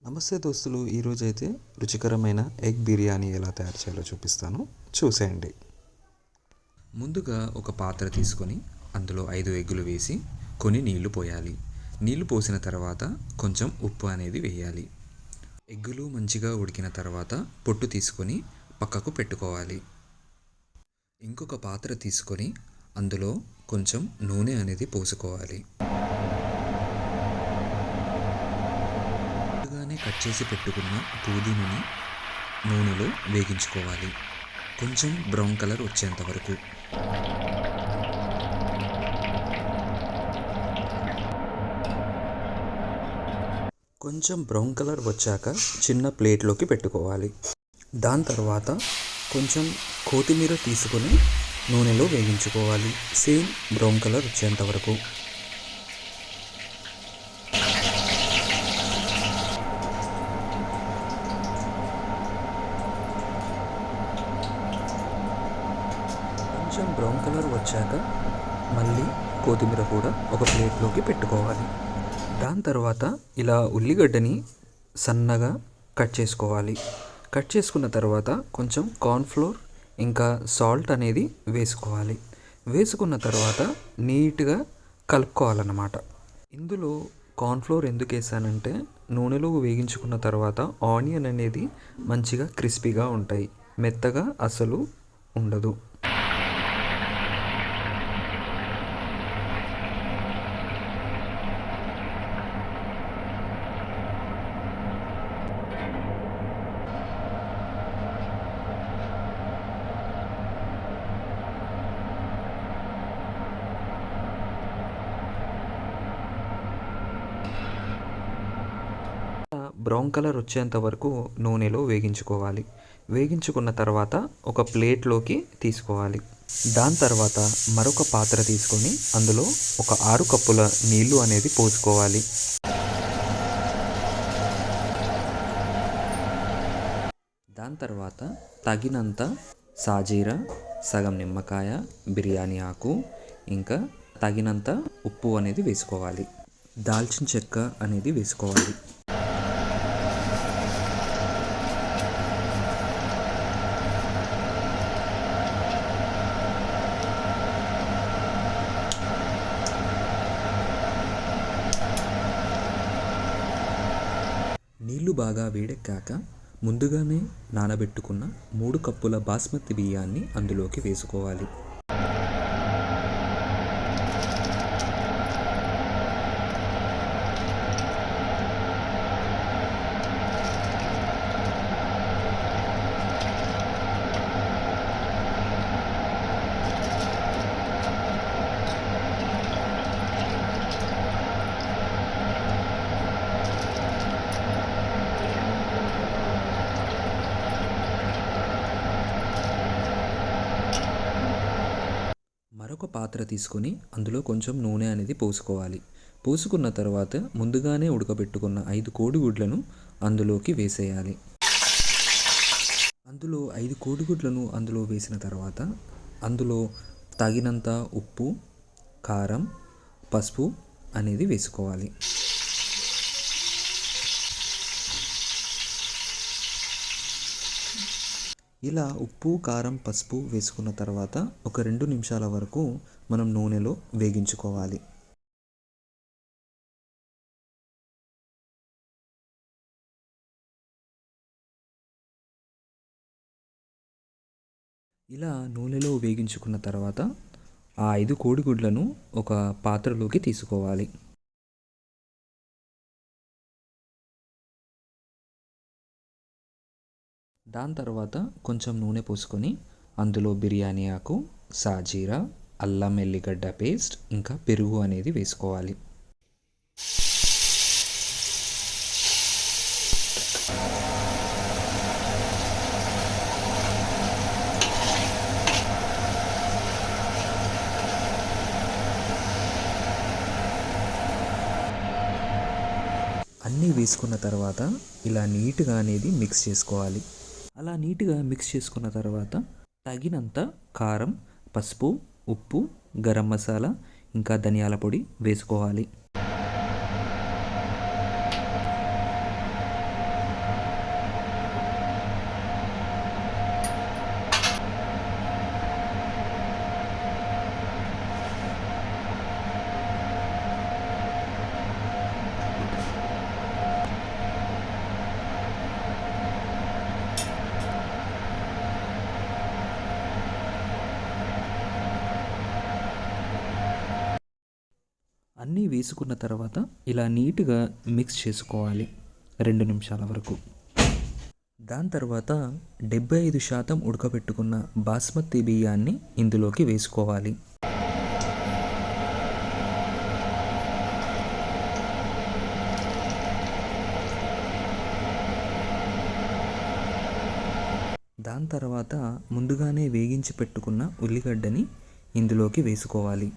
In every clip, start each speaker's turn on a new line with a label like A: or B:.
A: నమస్తే దోస్తులు, ఈరోజైతే రుచికరమైన ఎగ్ బిర్యానీ ఎలా తయారు చేయాలో చూపిస్తాను, చూసేయండి. ముందుగా ఒక పాత్ర తీసుకొని అందులో 5 ఎగ్గులు వేసి కొన్ని నీళ్లు పోయాలి. నీళ్లు పోసిన తర్వాత కొంచెం ఉప్పు అనేది వేయాలి. ఎగ్గులు మంచిగా ఉడికిన తర్వాత పొట్టు తీసుకొని పక్కకు పెట్టుకోవాలి. ఇంకొక పాత్ర తీసుకొని అందులో కొంచెం నూనె అనేది పోసుకోవాలి. కట్ చేసి పెట్టుకున్న పుదీనాని నూనెలో వేగించుకోవాలి. కొంచెం బ్రౌన్ కలర్ వచ్చేంత వరకు. కొంచెం బ్రౌన్ కలర్ వచ్చాక చిన్న ప్లేట్లోకి పెట్టుకోవాలి. దాని తర్వాత కొంచెం కొత్తిమీర తీసుకొని నూనెలో వేగించుకోవాలి. సేమ్ బ్రౌన్ కలర్ వచ్చేంత వరకు. కొంచెం బ్రౌన్ కలర్ వచ్చాక మళ్ళీ కొత్తిమీర కూడా ఒక ప్లేట్లోకి పెట్టుకోవాలి. దాని తర్వాత ఇలా ఉల్లిగడ్డని సన్నగా కట్ చేసుకోవాలి. కట్ చేసుకున్న తర్వాత కొంచెం కార్న్ఫ్లోర్ ఇంకా సాల్ట్ అనేది వేసుకోవాలి. వేసుకున్న తర్వాత నీట్గా కలుపుకోవాలన్నమాట. ఇందులో కార్న్ఫ్లోర్ ఎందుకు వేసానంటే నూనెలో వేగించుకున్న తర్వాత ఆనియన్ అనేది మంచిగా క్రిస్పీగా ఉంటాయి, మెత్తగా అసలు ఉండదు. బ్రౌన్ కలర్ వచ్చేంత వరకు నూనెలో వేగించుకోవాలి. వేగించుకున్న తర్వాత ఒక ప్లేట్లోకి తీసుకోవాలి. దాని తర్వాత మరొక పాత్ర తీసుకొని అందులో ఒక 6 కప్పుల నీళ్లు అనేది పోసుకోవాలి. దాని తర్వాత తగినంత సాజీరా, సగం నిమ్మకాయ, బిర్యానీ ఆకు, ఇంకా తగినంత ఉప్పు అనేది వేసుకోవాలి. దాల్చిన చెక్క అనేది వేసుకోవాలి. నీళ్లు బాగా వేడెక్కాక ముందుగానే నానబెట్టుకున్న 3 కప్పుల బాస్మతి బియ్యాన్ని అందులోకి వేసుకోవాలి. మరొక పాత్ర తీసుకొని అందులో కొంచెం నూనె అనేది పోసుకోవాలి. పోసుకున్న తర్వాత ముందుగానే ఉడకబెట్టుకున్న 5 కోడిగుడ్లను అందులోకి వేసేయాలి. అందులో 5 కోడిగుడ్లను అందులో వేసిన తర్వాత అందులో తగినంత ఉప్పు, కారం, పసుపు అనేది వేసుకోవాలి. ఇలా ఉప్పు, కారం, పసుపు వేసుకున్న తర్వాత ఒక 2 నిమిషాల వరకు మనం నూనెలో వేగించుకోవాలి. ఇలా నూనెలో వేగించుకున్న తర్వాత ఆ 5 కోడిగుడ్లను ఒక పాత్రలోకి తీసుకోవాలి. దాని తర్వాత కొంచెం నూనె పోసుకొని అందులో బిర్యానీ ఆకు, సాజీరా, అల్లం ఎల్లిగడ్డ పేస్ట్, ఇంకా పెరుగు అనేది వేసుకోవాలి. అన్నీ వేసుకున్న తర్వాత ఇలా నీట్గా అనేది మిక్స్ చేసుకోవాలి. అలా నీట్గా మిక్స్ చేసుకున్న తర్వాత తగినంత కారం, పసుపు, ఉప్పు, గరం మసాలా, ఇంకా ధనియాల పొడి వేసుకోవాలి. ఇవన్నీ వేసుకున్న తర్వాత ఇలా నీట్గా మిక్స్ చేసుకోవాలి 2 నిమిషాల వరకు. దాని తర్వాత 75% ఉడకబెట్టుకున్న బాస్మతి బియ్యాన్ని ఇందులోకి వేసుకోవాలి. దాని తర్వాత ముందుగానే వేగించి పెట్టుకున్న ఉల్లిగడ్డని ఇందులోకి వేసుకోవాలి.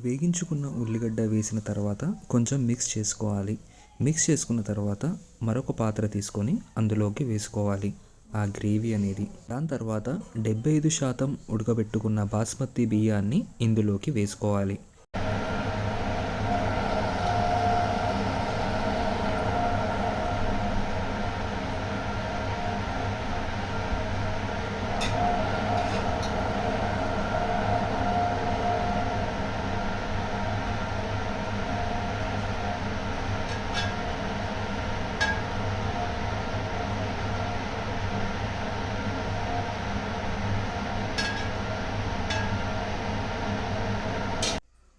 A: వేగించుకున్న ఉల్లిగడ్డ వేసిన తర్వాత కొంచెం మిక్స్ చేసుకోవాలి. మిక్స్ చేసుకున్న తర్వాత మరొక పాత్ర తీసుకొని అందులోకి వేసుకోవాలి ఆ గ్రేవీ అనేది. దాని తర్వాత 75% ఉడకబెట్టుకున్న బాస్మతి బియ్యాన్ని ఇందులోకి వేసుకోవాలి.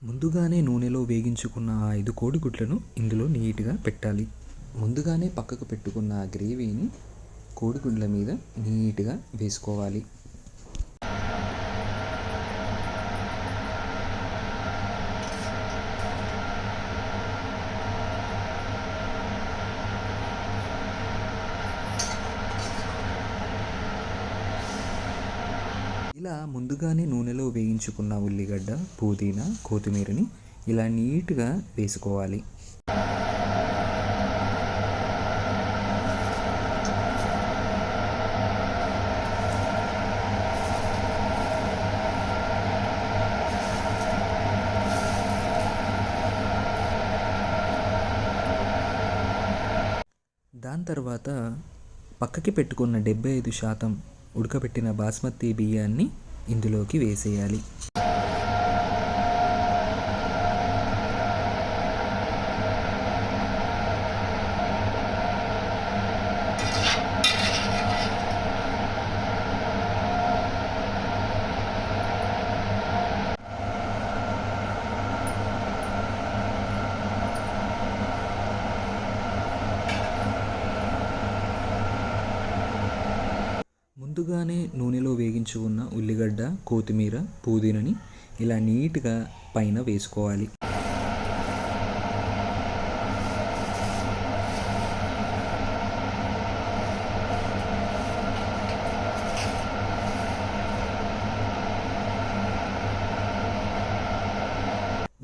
A: ముందుగానే నూనెలో వేగించుకున్న ఆ 5 కోడిగుడ్లను ఇందులో నీట్గా పెట్టాలి. ముందుగానే పక్కకు పెట్టుకున్న ఆ గ్రేవీని కోడిగుడ్ల మీద నీట్గా వేసుకోవాలి. ఇలా ముందుగానే నూనెలో వేయించుకున్న ఉల్లిగడ్డ, పుదీనా, కొత్తిమీరని ఇలా నీట్గా వేసుకోవాలి. దాని తర్వాత పక్కకి పెట్టుకున్న 75% ఉడకబెట్టిన బాస్మతి బియ్యాన్ని ఇందులోకి వేసేయాలి. ముందుగానే నూనెలో వేగించి ఉన్న ఉల్లిగడ్డ, కొత్తిమీర, పుదీనాని ఇలా నీట్గా పైన వేసుకోవాలి.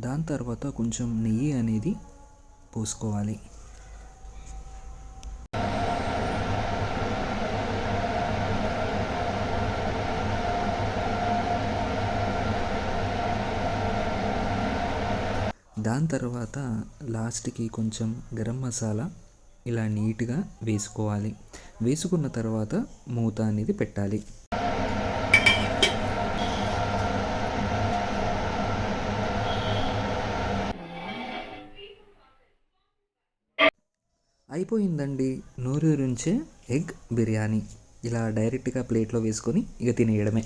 A: దాని తర్వాత కొంచెం నెయ్యి అనేది పోసుకోవాలి. దాని తర్వాత లాస్ట్కి కొంచెం గరం మసాలా ఇలా నీట్గా వేసుకోవాలి. వేసుకున్న తర్వాత మూత అనేది పెట్టాలి. అయిపోయిందండి నోరూరించే ఎగ్ బిర్యానీ. ఇలా డైరెక్ట్గా ప్లేట్లో వేసుకొని ఇక తినేయడమే.